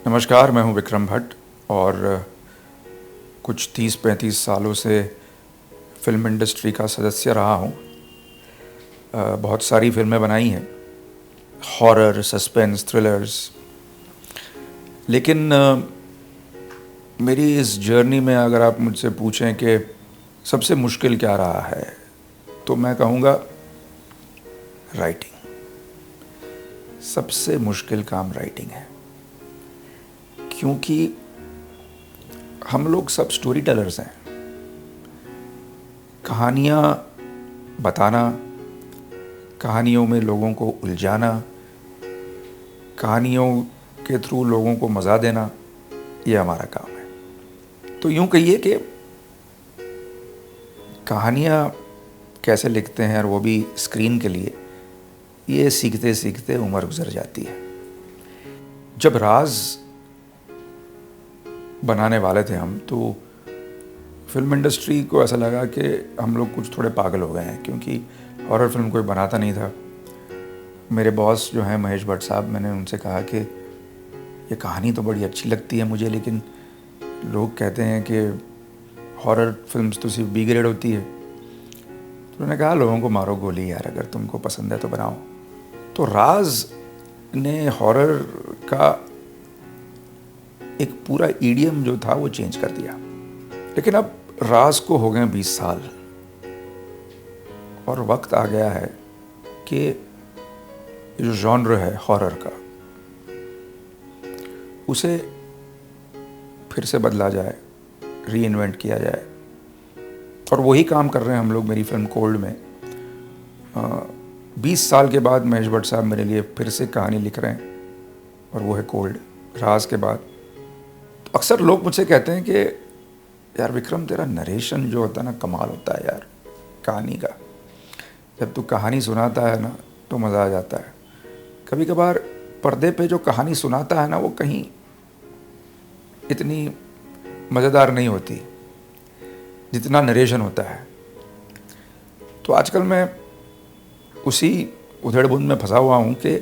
नमस्कार, मैं हूं विक्रम भट्ट और कुछ 30-35 सालों से फ़िल्म इंडस्ट्री का सदस्य रहा हूं। बहुत सारी फ़िल्में बनाई हैं, हॉरर, सस्पेंस, थ्रिलर्स। लेकिन मेरी इस जर्नी में अगर आप मुझसे पूछें कि सबसे मुश्किल क्या रहा है, तो मैं कहूँगा राइटिंग। सबसे मुश्किल काम राइटिंग है, क्योंकि हम लोग सब स्टोरी टेलर्स हैं। कहानियाँ बताना, कहानियों में लोगों को उलझाना, कहानियों के थ्रू लोगों को मज़ा देना, ये हमारा काम है। तो यूँ कहिए कि कहानियाँ कैसे लिखते हैं और वो भी स्क्रीन के लिए, ये सीखते सीखते उम्र गुजर जाती है। जब राज बनाने वाले थे हम, तो फिल्म इंडस्ट्री को ऐसा लगा कि हम लोग कुछ थोड़े पागल हो गए हैं, क्योंकि हॉरर फिल्म कोई बनाता नहीं था। मेरे बॉस जो हैं महेश भट्ट साहब, मैंने उनसे कहा कि ये कहानी तो बड़ी अच्छी लगती है मुझे, लेकिन लोग कहते हैं कि हॉरर फिल्म्स तो सिर्फ बी ग्रेड होती है। तो उन्होंने कहा लोगों को मारो गोली यार, अगर तुमको पसंद है तो बनाओ। तो राज ने हॉरर का एक पूरा ईडियम जो था वो चेंज कर दिया। लेकिन अब राज को हो गए 20 साल और वक्त आ गया है कि जो जॉनर है हॉरर का, उसे फिर से बदला जाए, री-इन्वेंट किया जाए। और वही काम कर रहे हैं हम लोग मेरी फिल्म कोल्ड में। 20 साल के बाद महेश भट्ट साहब मेरे लिए फिर से कहानी लिख रहे हैं, और वो है कोल्ड, राज के बाद। तो अक्सर लोग मुझसे कहते हैं कि यार विक्रम, तेरा नरेशन जो होता है ना, कमाल होता है यार कहानी का। जब तू कहानी सुनाता है ना, तो मज़ा आ जाता है। कभी कभार पर्दे पे जो कहानी सुनाता है ना, वो कहीं इतनी मज़ेदार नहीं होती जितना नरेशन होता है। तो आजकल मैं उसी उधेड़-बुन में फंसा हुआ हूँ कि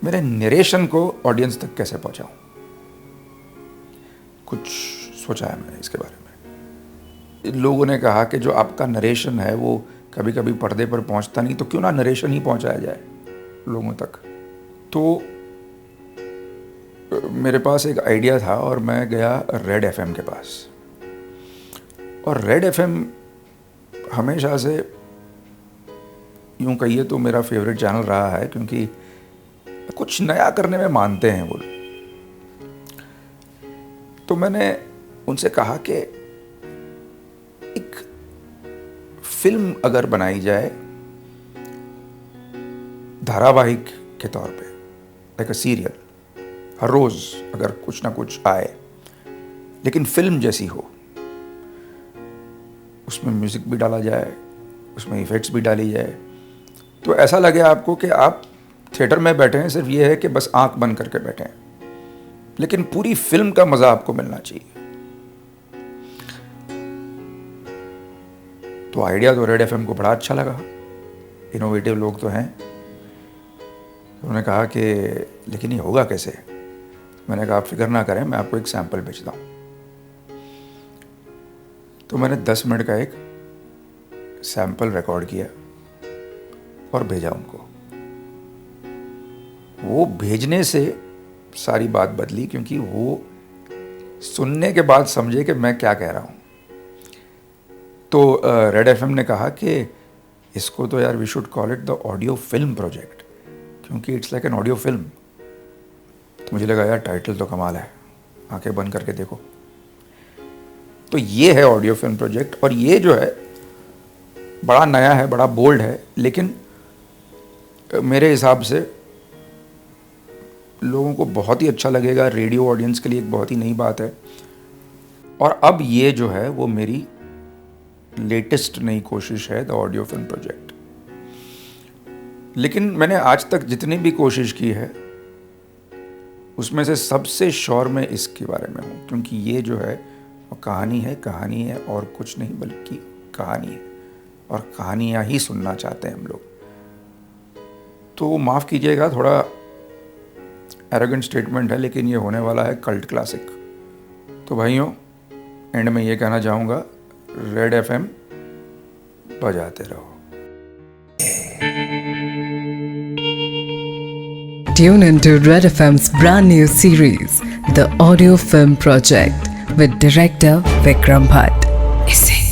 मेरे नरेशन को ऑडियंस तक कैसे पहुँचाऊँ। कुछ सोचा है मैंने इसके बारे में। लोगों ने कहा कि जो आपका नरेशन है वो कभी कभी पर्दे पर पहुँचता नहीं, तो क्यों ना नरेशन ही पहुँचाया जाए लोगों तक। तो मेरे पास एक आइडिया था और मैं गया रेड एफएम के पास। और रेड एफएम हमेशा से, यूँ कहिए तो मेरा फेवरेट चैनल रहा है, क्योंकि कुछ नया करने में मानते हैं वो। तो मैंने उनसे कहा कि एक फिल्म अगर बनाई जाए धारावाहिक के तौर पे, लाइक अ सीरियल, हर रोज़ अगर कुछ ना कुछ आए, लेकिन फिल्म जैसी हो, उसमें म्यूज़िक भी डाला जाए, उसमें इफ़ेक्ट्स भी डाली जाए, तो ऐसा लगे आपको कि आप थिएटर में बैठे हैं, सिर्फ ये है कि बस आंख बंद करके बैठे हैं, लेकिन पूरी फिल्म का मज़ा आपको मिलना चाहिए। तो आइडिया तो रेड एफएम को बड़ा अच्छा लगा, इनोवेटिव लोग तो हैं। उन्होंने कहा कि लेकिन ये होगा कैसे। मैंने कहा आप फिक्र ना करें, मैं आपको एक सैंपल भेजता हूँ। तो मैंने 10 मिनट का एक सैंपल रिकॉर्ड किया और भेजा उनको। वो भेजने से सारी बात बदली, क्योंकि वो सुनने के बाद समझे कि मैं क्या कह रहा हूँ। तो रेड एफएम ने कहा कि इसको तो यार we should call it the audio film project, क्योंकि it's like an audio film. तो मुझे लगा यार टाइटल तो कमाल है, आंखें बंद करके देखो। तो ये है ऑडियो फिल्म प्रोजेक्ट, और ये जो है बड़ा नया है, बड़ा बोल्ड है, लेकिन मेरे हिसाब से लोगों को बहुत ही अच्छा लगेगा। रेडियो ऑडियंस के लिए एक बहुत ही नई बात है। और अब ये जो है वो मेरी लेटेस्ट नई कोशिश है, द ऑडियो फिल्म प्रोजेक्ट। लेकिन मैंने आज तक जितनी भी कोशिश की है, उसमें से सबसे श्योर मैं इसके बारे में हूँ, क्योंकि ये जो है वो कहानी है और कुछ नहीं, बल्कि कहानी है, और कहानियाँ ही सुनना चाहते हैं हम लोग। तो माफ़ कीजिएगा, थोड़ा एरोगेंट स्टेटमेंट है, लेकिन ये होने वाला है कल्ट क्लासिक। तो भाइयों, एंड में ये कहना चाहूँगा, रेड FM बजाते रहो। Tune into Red FM's brand new series, The Audio Film Project, with director Vikram Bhatt. Is it?